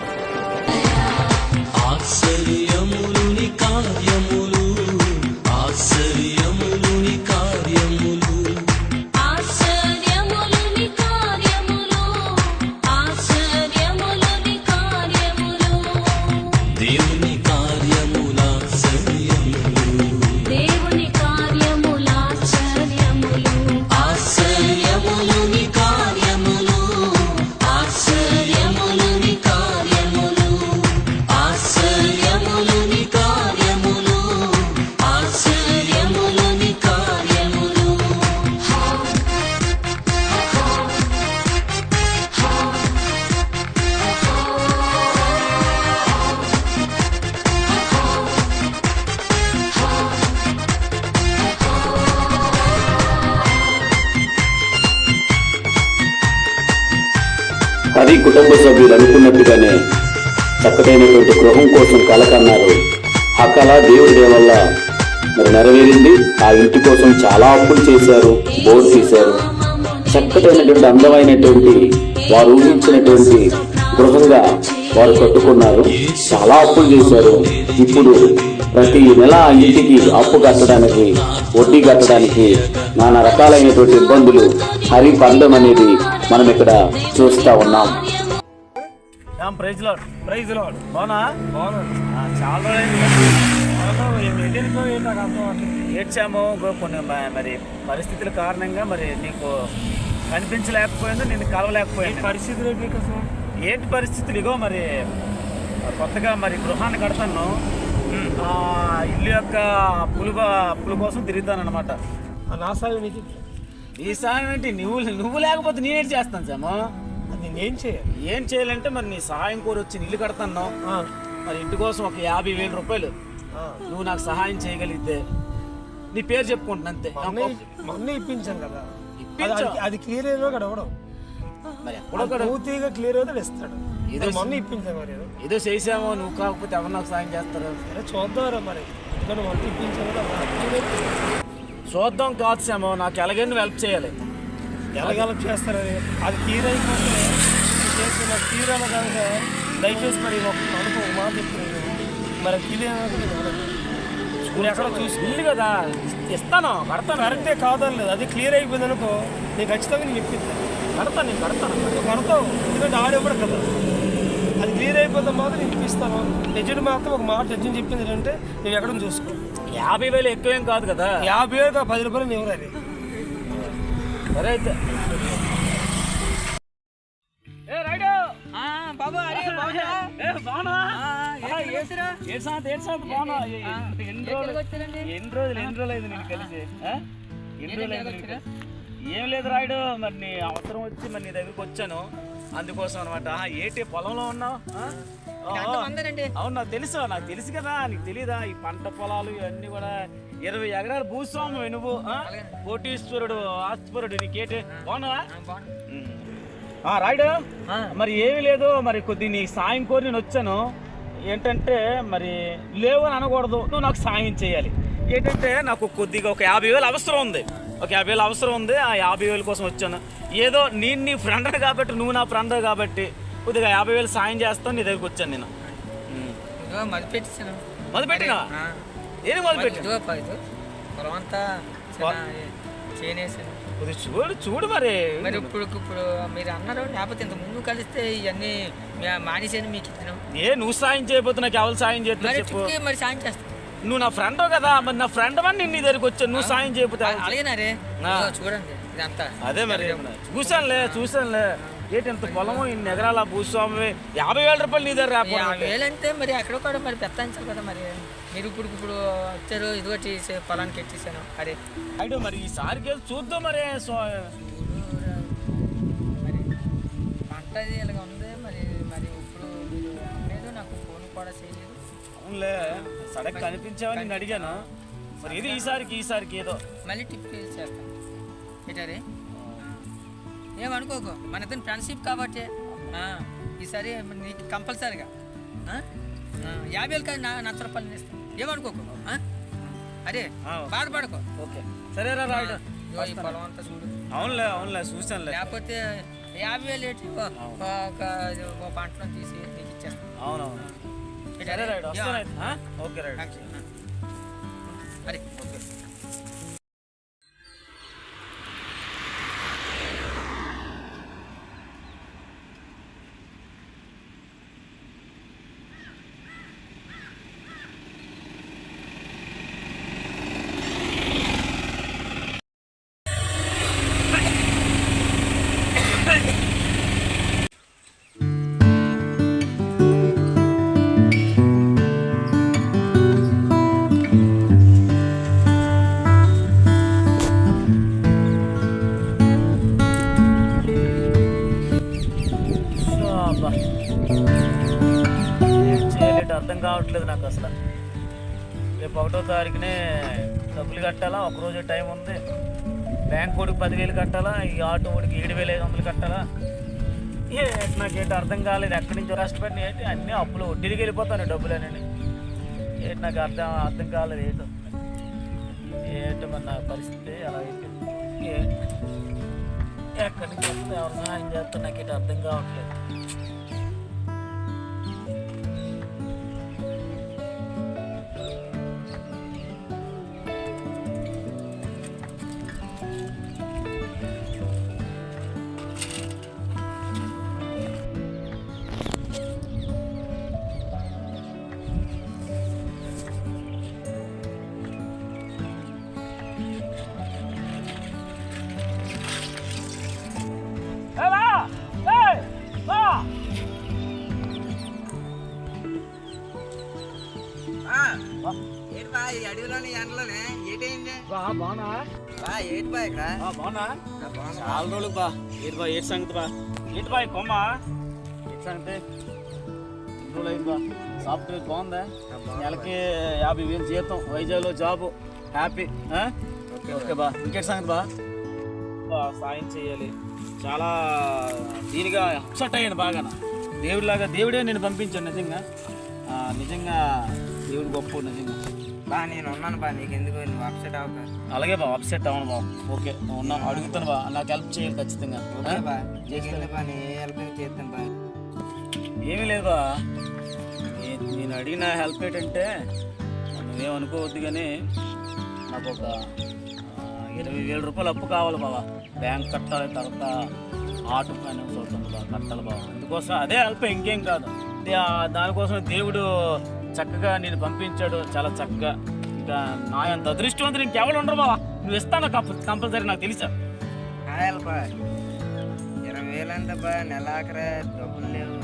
Speaker 1: హరి కుటుంబ సభ్యులు అనుకున్నట్టుగానే చక్కదైనటువంటి గృహం కోసం కలకన్నారు. ఆ కళ దేవుడి దయ వల్ల మరి నెరవేరింది. ఆ ఇంటి కోసం చాలా అప్పులు చేశారు, బోర్డు తీశారు. చక్కటైనటువంటి అందమైనటువంటి వారు ఊహించినటువంటి గృహంగా వారు కట్టుకున్నారు. చాలా అప్పులు చేశారు. ఇప్పుడు ప్రతి నెల ఆ ఇంటికి అప్పు కట్టడానికి, వడ్డీ కట్టడానికి నానా రకాలైనటువంటి ఇబ్బందులు హరి పందం అనేది మనం ఇక్కడ చూస్తా ఉన్నాం. ఏడ్చాము కొన్ని మరి పరిస్థితుల కారణంగా మరి నీకు కనిపించలేకపోయిందో, నేను కలవలేకపోయింది. పరిస్థితులు ఏంటి పరిస్థితులు? ఇగో మరి కొత్తగా మరి గృహాన్ని కడతాను. ఆ ఇల్లు యొక్క అప్పుల కోసం తిరుగుతానమాట.
Speaker 9: నా సాయం నీకు
Speaker 1: నీ సహాయం ఏంటి? నువ్వు లేకపోతే నేనేం చేస్తాను సామో.
Speaker 9: అది నేను చేయాలి.
Speaker 1: ఏం చేయాలంటే మరి నీ సహాయం కోరి వచ్చి ఇల్లు కడతాను, మరి ఇంటి కోసం ఒక 50,000 రూపాయలు నువ్వు నాకు సహాయం చేయగలిగితే నీ పేరు చెప్పుకుంటున్నా అంతే.
Speaker 9: మొన్న ఇప్పించాను కదా,
Speaker 1: ఇప్పించు.
Speaker 9: అది క్లియర్ అయ్యో కదా అవ్వడం.
Speaker 1: మరి ఎక్కడొక్కడ
Speaker 9: పూర్తిగా క్లియర్ అవుతాడు ఇస్తాడు. మొన్న ఇప్పించాను మరి
Speaker 1: ఏదో చేసామో, నువ్వు కాకపోతే ఎవరు నాకు సాయం చేస్తారు?
Speaker 9: చూద్దాంరా మరి, ఎందుకంటే మొన్న ఇప్పించాను కదా.
Speaker 1: చూద్దాం కాదు సామో, నాకు ఎలాగైనా నువ్వు హెల్ప్ చేయాలి.
Speaker 9: ఎలాగ హెల్ప్ చేస్తారు? అది క్లియర్ అయిపోతే చేసి నాకు క్లియర్ అన్న కనుక దయచేసి మరి ఒక మాట చెప్తున్నాను. మరి క్లియర్ నువ్వు ఎక్కడ చూసి
Speaker 1: ఇల్లు కదా ఇస్తాను, కడతాను.
Speaker 9: కరెక్టే కాదని లేదు, అది క్లియర్ అయిపోయింది అనుకో, నేను ఖచ్చితంగా నేను ఇప్పిస్తాను.
Speaker 1: నేను కడతాను.
Speaker 9: నువ్వు కడతావు, ఎందుకంటే ఆడేవాడు కదా. అది క్లియర్ అయిపోతే మాత్రం నేను ఇప్పిస్తాను. ఎజెంట్ మాత్రం ఒక మాట ఎజెంట్ చెప్పింది ఏంటంటే నువ్వు ఎక్కడ చూసుకో.
Speaker 1: 50,000 ఎక్కువేం కాదు కదా.
Speaker 9: 50,000 10 రూపాయలు నేను ఎవరు?
Speaker 1: సరే అయితే
Speaker 4: బాబు
Speaker 1: ఎన్ని రోజులు అయింది నేను కలిసి? ఏం లేదు రాయుడు, మరి నీ అవసరం వచ్చి మరి నీ దగ్గరికి వచ్చాను, అందుకోసం అనమాట. ఏంటి పొలంలో ఉన్నావు? అవును, నాకు తెలుసు కదా. నీకు తెలీదా ఈ పంట పొలాలు ఇవన్నీ కూడా 20 ఎకరాలు భూస్వామి నువ్వు, కోటీశ్వరుడు, ఆస్తిపరుడు. నీకేంటి బాగున్నావా రాయుడు? మరి ఏమీ లేదు, మరి కొద్ది నీ సాయం కోరి నేను వచ్చాను. ఏంటంటే మరి లేవు అని అనకూడదు, నువ్వు నాకు సాయం చేయాలి. ఏంటంటే నాకు కొద్దిగా ఒక 50,000 అవసరం ఉంది. ఒక 50,000 అవసరం ఉంది. ఆ 50,000 కోసం వచ్చాను. ఏదో నేను నీ ఫ్రెండ్ కాబట్టి, నువ్వు నా ఫ్రెండ్ కాబట్టి కొద్దిగా 50,000 సాయం చేస్తాను. నీ దగ్గరికి వచ్చాను నేను. మొదలుపెట్టినా? ఏది మొదలుపెట్టి? చూడు మరి
Speaker 4: ఇప్పుడు మీరు అన్నారు, లేకపోతే ఇంత ముందు కలిస్తే ఇవన్నీ మానేసాను మీకు ఇచ్చినాం.
Speaker 1: నువ్వు సాయం చేయబోతు నాకు ఎవరు సాయం చేస్తా చెప్పు.
Speaker 4: మరి సాయం చేస్తా.
Speaker 1: నువ్వు నా ఫ్రెండ్ కదా, మరి నా ఫ్రెండ్ అని నేను నీ దగ్గరికి వచ్చాను. నువ్వు సాయం చేయబోతే
Speaker 4: అలాగేనారే, చూడండి ఇదంతా.
Speaker 1: అదే మరి చూసానులే. ఏంటి ఇంత పొలము, ఇన్ని ఎకరాల భూస్వామి, 50,000 రూపాయలు నీ దగ్గర రాకపోతే?
Speaker 4: 50,000 అంటే మరి ఎక్కడ కూడా మరి పెత్తాంచాలి కదా. మరి మీరు ఇప్పుడు వచ్చారు, ఇదిగో పొలానికి ఎట్టేసాను. అరే
Speaker 1: అయితే మరి ఈసారికి చూద్దాం. మరి
Speaker 4: పంట ఇలాగ ఉంది. మరి ఇప్పుడు మీరు లేదు, నాకు ఫోన్ కూడా చేయలేదు.
Speaker 1: అవునులే, సడక్ కనిపించావని నేను అడిగాను. మరి ఇది ఈసారికి ఏదో
Speaker 4: మళ్ళీ టిప్ చేస్తాను. ఏంటారే ఏమనుకోకు, మన ఇతను ఫ్రెండ్షిప్ కాబట్టి ఈసారి నీకు కంపల్సరీగా 50,000 కాదు, 1,00,000 రూపాయలు ఇస్తాను. ఏమనుకోకు. అరే బాధపడకు.
Speaker 1: ఓకే సరేరా రాయుడు,
Speaker 4: ఈ పొలం అంతా చూడు.
Speaker 1: అవునులే చూసానులే.
Speaker 4: లేకపోతే 50,000 ఏంటి, ఒక పంటలో తీసి నీకు ఇచ్చేస్తాను.
Speaker 1: అవునవును. సరే రాయుడు, వస్తాను. ఓకే రాయుడు.
Speaker 4: అరే ఓకే.
Speaker 1: అర్థం కావట్లేదు నాకు అసలు. రేపు 1వ తారీఖునే డబ్బులు కట్టాలా, ఒకరోజు టైం ఉంది. బ్యాంక్ ఓడికి 10,000 కట్టాలా, ఈ ఆటో ఓడికి 7,500 కట్టాలా. నాకేంటి అర్థం కాలేదు. ఎక్కడి నుంచో కష్టపడి ఏంటి అన్నీ అప్పులు వడ్డీకి వెళ్ళిపోతాను డబ్బులు అని. ఏంటి నాకు అర్థం కాలేదు. ఏంటో మరి నా పరిస్థితి అలా అయిపోయింది. ఎక్కడి నుంచి వస్తే ఎవరు సహాయం చేస్తా నాకేంటి అర్థం కావట్లేదు. Hey, Ma!
Speaker 4: అడవిలోని ఎండలోనే ఏటైంది
Speaker 3: బాగున్నా
Speaker 4: ఏటి బా ఇక్కడ
Speaker 3: బాగున్నా చాలా రోజులకు బా ఏంటి బా ఏటి సంగతి బా ఏంటి బా కొమ్మ ఏంటి సంగతి రోజులు అయింది బా సాఫ్ట్వేర్ బాగుందా నెలకి 50,000 జీతం వైజాగ్లో జాబు హ్యాపీ ఓకే బా ఇంకేటి సంగతి బా సాయం చేయాలి చాలా దీనిగా అప్సెట్ అయ్యాను బాగా దేవుడిలాగా దేవుడే నేను పంపించాను నిజంగా దేవుడు గొప్ప నిజంగా
Speaker 4: బా నేను ఉన్నాను బా నీకు ఎందుకు నువ్వు అప్సెట్ అవ్వక
Speaker 3: అలాగే బా అప్సెట్ అవ్వను బాబు ఓకే నువ్వు ఉన్నా అడుగుతాను బా నాకు హెల్ప్ చేయాలి ఖచ్చితంగా
Speaker 4: బా నీకెందుకు బా నీ హెల్ప్ చేస్తాను బా
Speaker 3: ఏమీ లేదు బా నేను అడిగిన హెల్ప్ ఏంటంటే నువ్వేమనుకోవద్దు కానీ నాకు ఒక 20,000 రూపాయలు అప్పు కావాలి బాబా బ్యాంక్ కట్టాలి తర్వాత ఆటో ఫైనాన్స్ అవుతుంది బాబా కట్టాలి బాబా అందుకోసం అదే హెల్ప్ ఇంకేం కాదు దానికోసం దేవుడు చక్కగా నేను పంపించాడు చాలా చక్కగా ఇంకా నా అంత అదృష్టవంతులు ఇంకెవరు ఉండరు బాబా నువ్వు ఇస్తాను కంపల్సరీ నాకు తెలుసా
Speaker 4: హెల్ప్ 20,000 అంత బా నెలాఖరే డబ్బులు లేవు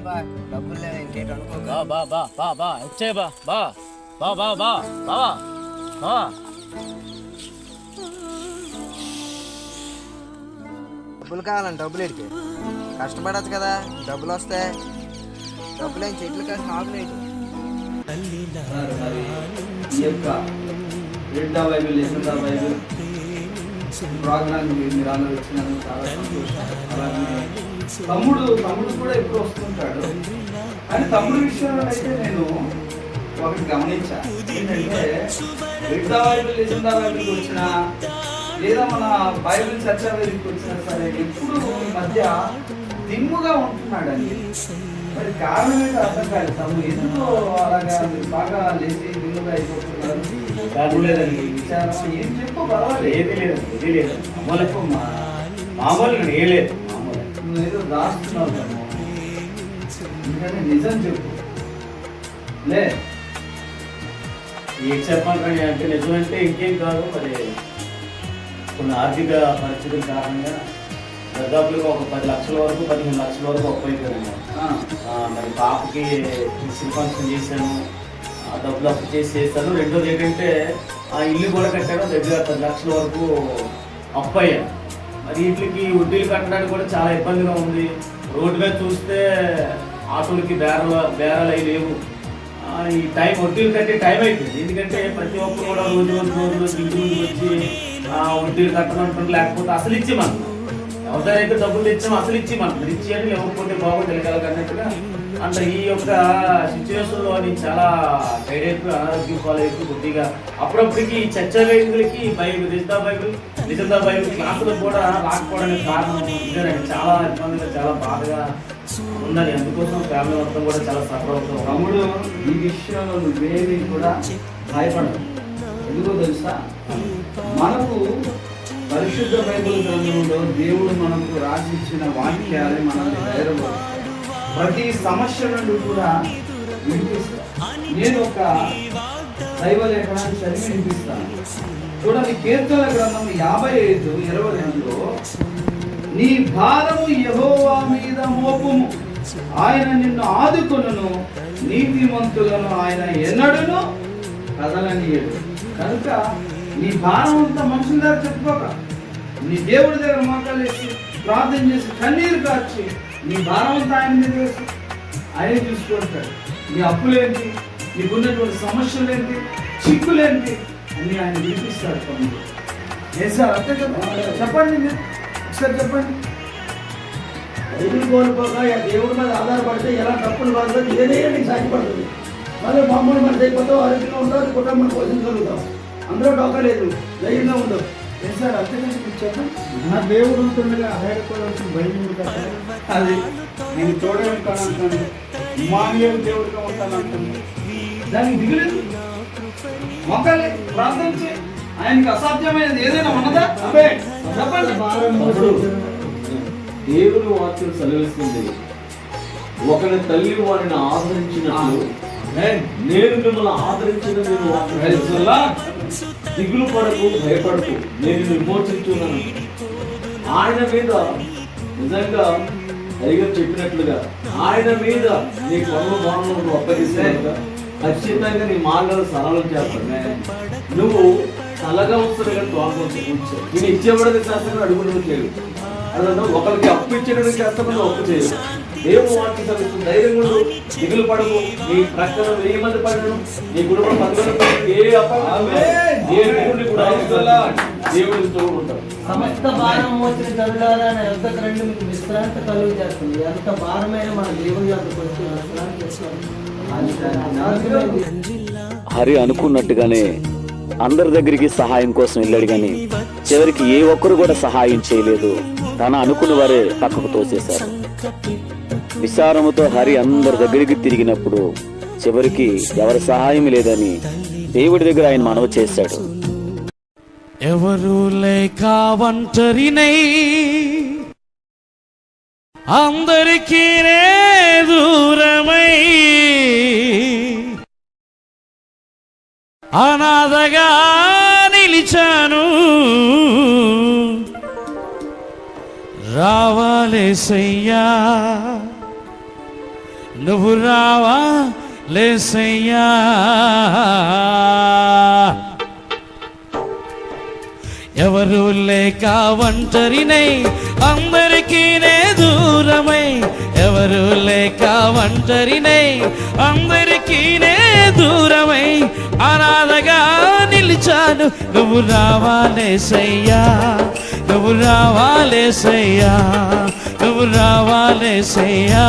Speaker 4: బా డబ్బులు లేవు ఇంకేటి అనుకో
Speaker 3: బా బా బా బా వచ్చే బా బా బా బా బా బా బా
Speaker 4: డబ్బులు కావాలండి డబ్బులు ఎడికి కష్టపడచ్చు కదా డబ్బులు వస్తాయి డబ్బులు ఏం చెట్లు కాసిన ఆకులు ఏంటి
Speaker 1: ఈ యొక్క రెడ్డా బైబిల్ లేకుండా బైబిల్ ప్రోగ్రామ్ మీరు అందరూ వచ్చినందుకు చాలా సంతోషం. అలాగే తమ్ముడు కూడా ఎప్పుడు వస్తుంటాడు కానీ తమ్ముడు విషయంలో అయితే నేను ఒకటి గమనించా ఏంటంటే రెడ్డా బైబిల్ లేకుండా బైబిల్కి వచ్చినా లేదా మన బైబిల్ చర్చా వేదికకి వచ్చినా సరే ఎప్పుడు ఈ మధ్య దిమ్ముగా ఉంటున్నాడండి. మరి కారణం ఏంటో అర్థం కాదు. తమ్ముడు ఎందుకు అలాగా మీరు బాగా లేచి దిమ్ముగా అయిపోతున్నారు? లేదండి విచారం ఏం చెప్పు పర్వాలేదు. ఏది లేదు మామూలుగా ఏ లేదు నువ్వు ఏదో దాస్తున్నావు కదా. ఎందుకంటే నిజం చెప్పు లే ఏం చెప్పాలి అంటే నిజమంటే ఇంకేం కాదు. మరి కొన్ని ఆర్థిక పరిస్థితుల కారణంగా దాదాపుగా ఒక 10 లక్షల వరకు 15 లక్షల వరకు అప్పు అయిపోయాను. మరి పాపకి ఫంక్షన్ చేశాను, డబ్బులు అప్పు చేశాను. రెండోది ఏంటంటే ఆ ఇల్లు కూడా కట్టాను, దగ్గర 10 లక్షల వరకు అప్పు అయ్యాను. మరి వీటికి వడ్డీలు కట్టడానికి కూడా చాలా ఇబ్బందిగా ఉంది. రోడ్డు మీద చూస్తే ఆటోలకి బేరాలు అవి లేవు. ఈ టైం వడ్డీలు కట్టే టైం అయిపోయింది. ఎందుకంటే ప్రతి ఒక్కరు కూడా రోజు ఇంటి ముందుకు వచ్చి వడ్డీలు కట్టమంటారు, లేకపోతే అసలు ఇచ్చేమంటారు. ఎవరిదైతే డబ్బులు తెచ్చామో అసలు ఇచ్చేమంటారు. ఇచ్చేయండి లేకపోతే బాగుంటుంది కలగన్నట్టుగా. అంటే ఈ యొక్క సిచ్యువేషన్లో నేను చాలా టైడ్ అయిపోయి అనారోగ్యం పాలైపోయి కొద్దిగా అప్పుడప్పటికి చర్చా వేదికలకి బైబిల్ నిజందా బైబిల్ క్లాసులకు కూడా రాకపోవడానికి కారణం ఇదేనండి. చాలా ఇబ్బందిగా చాలా బాధగా ఉన్నది. అందుకోసం ఫ్యామిలీ మొత్తం కూడా చాలా సఫర్ అవుతాం. తమ్ముడు ఈ విషయంలో నువ్వేమీ కూడా భయపడదు. ఎందుకో తెలుసా, మనకు పరిశుద్ధ బైబిల్ గ్రంథంలో దేవుడు మనకు రాసిచ్చిన వాక్యాలు మనకు ధైర్యం ప్రతి సమస్య నుండి కూడా వినిపిస్తాను. నేను ఒక దైవ లేఖనాన్ని చదివి వినిపిస్తాను. చూడండి, కీర్తన గ్రంథం 55:22 నీ భారము యెహోవా మీద మోపుము, ఆయన నిన్ను ఆదుకొనును, నీతిమంతులను ఆయన ఎన్నడూను కదలనీయడు. కనుక నీ భారం అంతా మనుషుల దగ్గర చెప్పుకోక, నీ దేవుడి దగ్గర మోకాలేసి ప్రార్థన చేసి కన్నీరు కార్చి నీ భారం అంతా ఆయన మీద వేసి ఆయన చూసుకుంటాడు. నీ అప్పులేంటి, నీకున్నటువంటి సమస్యలేంటి, చిక్కులేంటి అన్ని ఆయన వినిపిస్తాడు. తమ్ముడు ఏ సార్ అంతే కదా, చెప్పండి మీరు ఒకసారి చెప్పండి.
Speaker 9: బైబిల్ కోల్పోక దేవుడి మీద ఆధారపడితే ఎలా తప్పులు పడుతుంది, ఏదైనా నీకు సాధ్యపడుతుంది. మళ్ళీ మామూలు మనసు అయిపోతావు, ఆరోగ్యంగా ఉంటావు, కుటుంబం పోషించగలుగుతావు. అందులో డోకా లేదు, ధైర్యంగా ఉండవు.
Speaker 1: ఏ సార్ అంతే కదా మీరు చెప్పండి.
Speaker 9: నా దేవుడు ఉంటుండగా అధైర్యపడాల్సిన భయం కదా.
Speaker 1: అది నేను చూడగలుగుతాను, మానవుడు దేవుడిగా ఉంటానంటుంది. దానికి దిగులేదు, మొక్కలే ప్రార్థించి ఆయనకి అసాధ్యమైనది ఏదైనా ఉన్నదా? అబ్బే చెప్పండి.
Speaker 10: దేవుని వాక్యం సెలవిస్తుంది, ఒకరి తల్లి వారిని ఆదరించినట్లు నేను మిమ్మల్ని ఆదరించిన మీరు దిగులు పడకు, భయపడకు, నేను విమోచించున్నాను. ఆయన మీద నిజంగా అడిగా చెప్పినట్లుగా ఆయన మీద నీ పనులు బాణులను అప్పగిస్తాను. ఖచ్చితంగా నీ మార్గాలు సరళం చేస్తానే. నువ్వు తలగా వస్తున్నా కానీ తోటకొచ్చి కూర్చో. నేను ఇచ్చేవాడికి చేస్తాను, అడుగుడు చేయడు. అదే ఒకరికి అప్పు ఇచ్చేటప్పుడు చేస్తామని అప్పు చేయదు. దేవుడు వాటికి చదువుతుంది. ధైర్యం ఉండు, దిగులు పడకు. నీ ప్రక్కన 1000 మంది పడను, నీ కుటుంబం 10 మంది, ఏ దేవుడిని కూడా దేవుడికి తోడు ఉంటాడు.
Speaker 11: సమస్త భారం మోసిన చదువులారా నా యొద్దకు రండి, మీకు విశ్రాంతి కలుగు చేస్తుంది. ఎంత భారమైన మన దేవుని యొద్దకు వచ్చి విశ్రాంతి చేస్తాం.
Speaker 1: హరి అనుకున్నట్టుగానే అందరి దగ్గరికి సహాయం కోసం వెళ్ళాడు, కానీ చివరికి ఏ ఒక్కరు కూడా సహాయం చేయలేదు. తన అనుకున్న వారే పక్కకు తోసేశారు. విచారముతో హరి అందరి దగ్గరికి తిరిగినప్పుడు చివరికి ఎవరి సహాయం లేదని దేవుడి దగ్గర ఆయన మనవి చేశాడు.
Speaker 12: ఎవరు లేక ఒంటరినై అందరికీ దూరమై అనాథగా నిలిచాను, రావాలేసయ్యా నువ్వు రావాలేసయ్యా. ఎవరు లేక ఒంటరినై అందరికీ దూరమై, ఎవరు లేక ఒంటరినై అందరికీ దూరమై అనాథగా నిలిచాను, నువ్వు రావాలేసయ్యా నువ్వు రావాలేసయ్యా నువ్వు రావాలేసయ్యా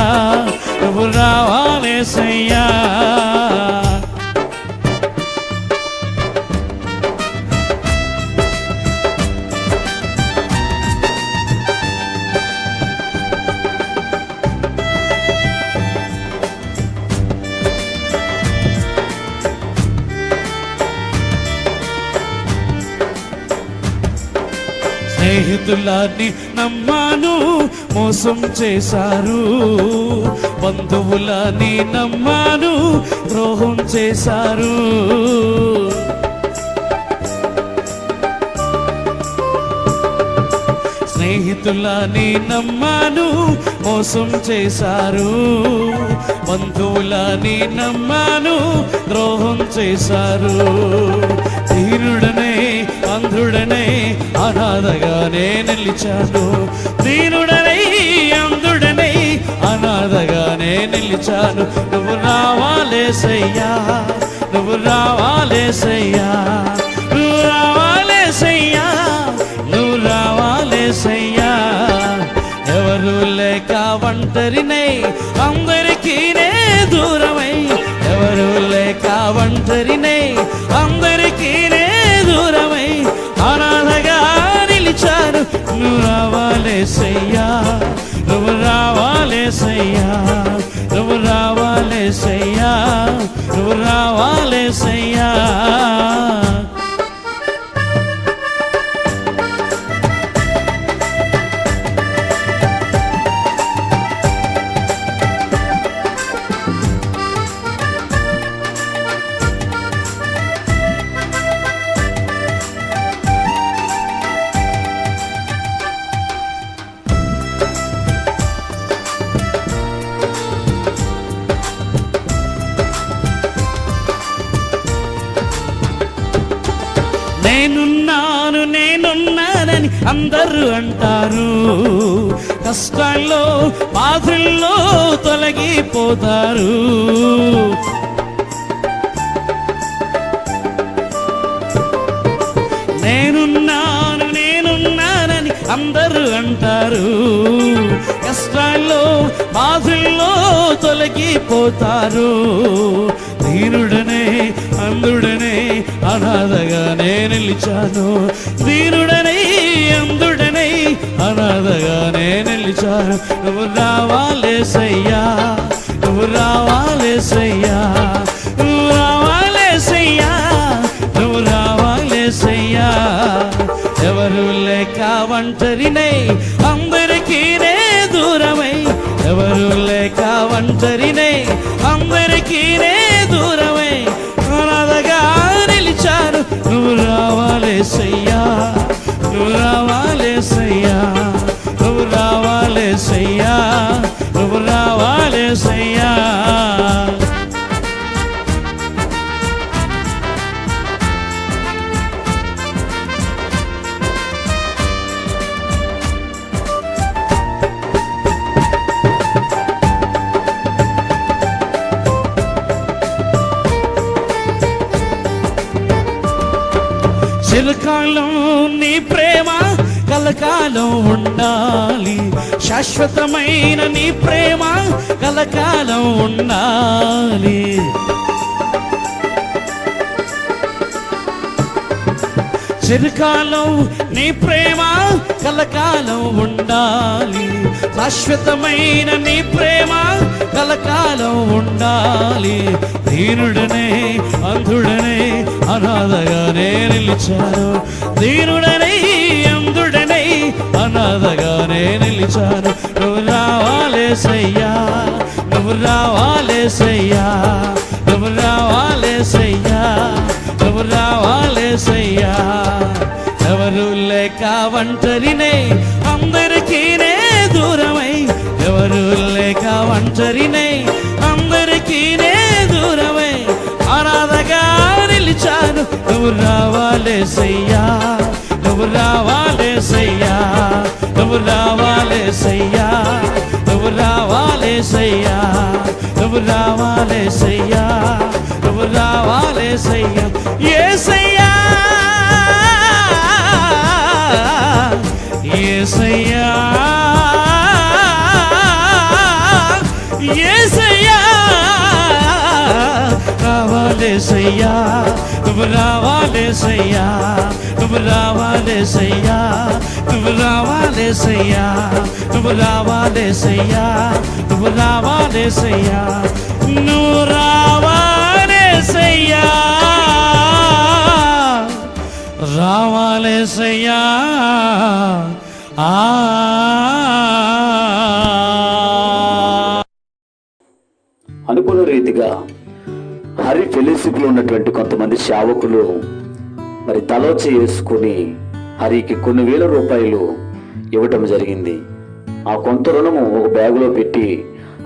Speaker 12: నువ్వు రావాలేసయ్యా. స్నేహితులని నమ్మాను, మోసం చేశారు. బంధువులని నమ్మాను, ద్రోహం చేశారు. స్నేహితులని నమ్మాను, మోసం చేశారు. బంధువులని నమ్మాను, ద్రోహం చేశారు. దీనుడనే అంధుడనే అనాథగానే నిలిచాను, దీనుడనై అంధుడనై అనాథగానే నిలిచాను. నువ్వు రావాలేసయ్యా నువ్వు రావాలేసయ్యా నువ్వు రావాలేసయ్యా నువ్వు రావాలేసయ్యా. ఎవరు లేక ఒంటరినై అందరికీ దూరమై, ఎవరు లేక ఒంటరినై అందరికీ దూరమై అనాథగా నిలిచాను, నువ్వు రావాలేసయ్యా నువ్వు రావాలేసయ్యా నువ్వు రావాలేసయ్యా నువ్వు రావాలేసయ్యా. నేనున్నాను నేనున్నానని అందరూ అంటారు, కష్టాల్లో బాధల్లో తొలగిపోతారు. నేనున్నాను నేనున్నానని అందరూ అంటారు, కష్టాల్లో బాధల్లో తొలగిపోతారు. దీనుడనే అందుడనే అనాథగానే నిలిచాను, దీనుడనై అందుడనై అనాథగానే నిలిచాను. నువ్వు రావాలేసయ్యా నువ్వు రావాలేసయ్యా నువ్వు రావాలేసయ్యా నువ్వు రావాలేసయ్యా. ఎవరు లేక ఒంటరినై అందరికీ దూరమై, ఎవరు లేక ఒంటరినై అందరికీ దూరమై అనాథగా నిలిచాను. నువ్వు రావాలేసయ్యా నువ్వు రావాలేసయ్యా నువ్వు రావాలేసయ్యా నువ్వు రావాలేసయ్యా. చిరకాలం నీ ప్రేమ కలకాలం ఉండాలి, శాశ్వతమైన నీ ప్రేమ కలకాలం ఉండాలి. చిరకాలం నీ ప్రేమ కలకాలం ఉండాలి, శాశ్వతమైన నీ ప్రేమ కలకాలం ఉండాలి. దీనుడనే అంధుడనే అనాథగానే నిలిచాను, దీనుడనే అంధుడనే అనాథగానే నిలిచాను. నువ్వు రావాలేసయ్యా, నువ్వు రావాలేసయ్యా, నువ్వు రావాలేసయ్యా, నువ్వు రావాలేసయ్యా. ఎవరు లేక ఒంటరినే అందరికీ నే దూరమై, ఎవరు లేక ఒంటరినే అందరికీ నే దూరమై అనాథగా నిలిచాను. నువ్వు రావాలేసయ్యా, నువ్వు రావాలేసయ్యా, నువ్వు రావాలేసయ్యా, నువ్వు రావాలేసయ్యా, నువ్వు రావాలేసయ్యా, నువ్వు రావాలేసయ్యా. యేసయ్యా యేసయ్యా యేసయ్యా రావాలేసయ్యా, నువ్వు రావాలేసయ్యా, నువ్వు రావాలేసయ్యా, నువ్వు రావాలేసయ్యా, నువ్వు రావాలేసయ్యా, నువ్వు రావాలేసయ్యా, నువ్వు రావాలేసయ్యా, రావాలేసయ్యా.
Speaker 10: అనుకున్న రీతిగా హరి ఫెలోషిప్లో ఉన్నటువంటి కొంతమంది సేవకులు మరి తలోచి వేసుకుని హరికి కొన్ని వేల రూపాయలు ఇవ్వటం జరిగింది. ఆ కొంత రుణము ఒక బ్యాగులో పెట్టి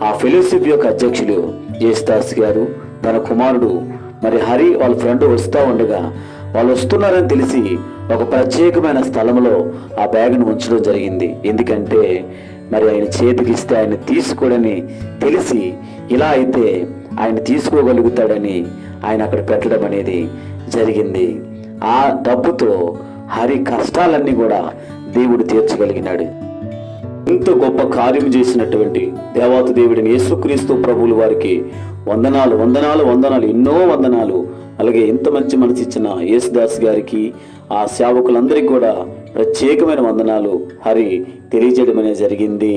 Speaker 10: ఆ ఫెలోషిప్ యొక్క అధ్యక్షులు యేసుదాస్ గారు తన కుమారుడు మరి హరి వాళ్ళ ఫ్రెండ్ వస్తూ ఉండగా వాళ్ళు వస్తున్నారని తెలిసి ఒక ప్రత్యేకమైన స్థలంలో ఆ బ్యాగును ఉంచడం జరిగింది. ఎందుకంటే మరి ఆయన చేతికి ఇస్తే ఆయన తీసుకోడని తెలిసి ఇలా అయితే ఆయన తీసుకోగలుగుతాడని ఆయన అక్కడ పెట్టడం అనేది జరిగింది. ఆ డబ్బుతో హరి కష్టాలన్నీ కూడా దేవుడు తీర్చగలిగినాడు. ఇంత గొప్ప కార్యం చేసినటువంటి దేవాతి దేవుడిని యేసుక్రీస్తు ప్రభువుల వారికి వందనాలు వందనాలు వందనాలు, ఎన్నో వందనాలు. అలాగే ఇంత మంచి మనసు ఇచ్చిన యేసుదాస్ గారికి ఆ సేవకులందరికీ కూడా ప్రత్యేకమైన వందనాలు హరి తెలియజేయడం అనేది జరిగింది.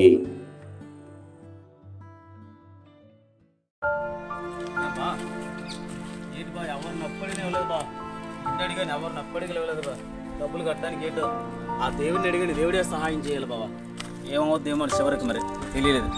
Speaker 3: ఎవరిని అప్పటికి లేవలేదు బా, డబ్బులు కట్టడానికి ఏంటో ఆ దేవుడిని అడిగండి, దేవుడే సహాయం చేయాలి బాబా. ఏమవుద్ది ఏమో చివరికి మరి తెలియలేదు.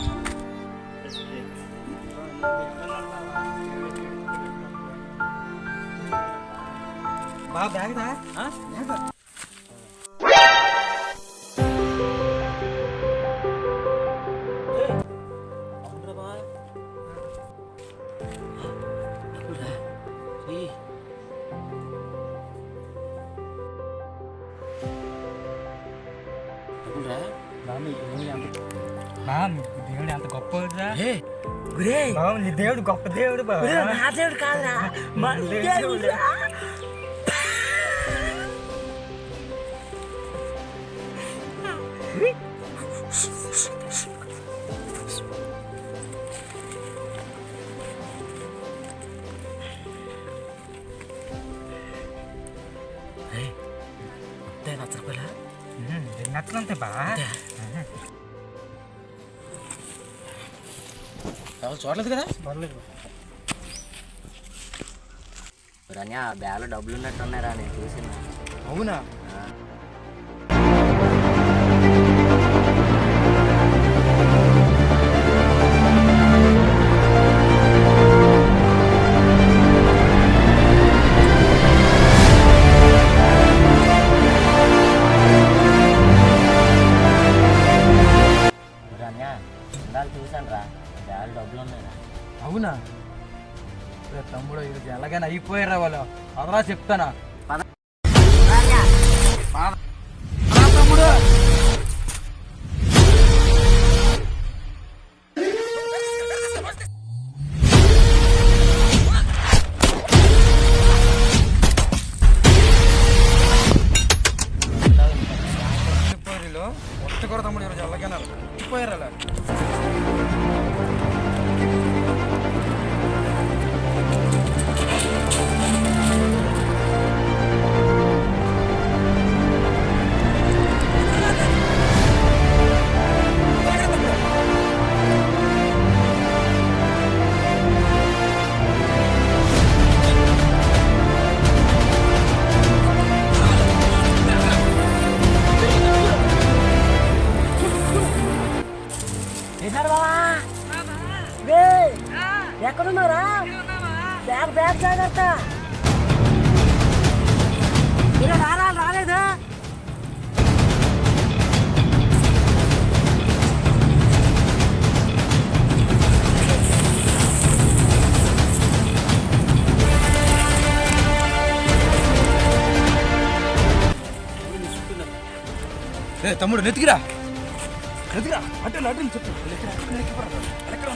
Speaker 4: దేవుడు అంత గొప్ప దేవుడు గొప్ప దేవుడు నా దేవుడు కాదురా, మన దేవుడు. నచ్చలంతే బా
Speaker 3: చూడలేదు కదా.
Speaker 6: రన్యా బ్యాగ్లో డబ్బులు ఉన్నట్టున్నారా నేను చూసిన.
Speaker 4: అవునా?
Speaker 6: రన్యా ఇందాక చూసాను రా, బ్యాగ్ డబ్బులు ఉన్నాయా.
Speaker 4: అవునా? తమ్ముడు ఇది ఎలాగైనా అయిపోయారా వాళ్ళు, అదరా చెప్తానా తమ్ముడు. ఇట్టుకోర తమ్ముడు ఈరోజు అలాగేనారు పోయారు అలా
Speaker 11: ఎక్కడున్నారా బ్యాగ్ బ్యాగ్ జాగ్రత్త రాలేదా
Speaker 4: తమ్ముడు నెత్తికిరా అటు అటు చెప్పు ఎక్కడ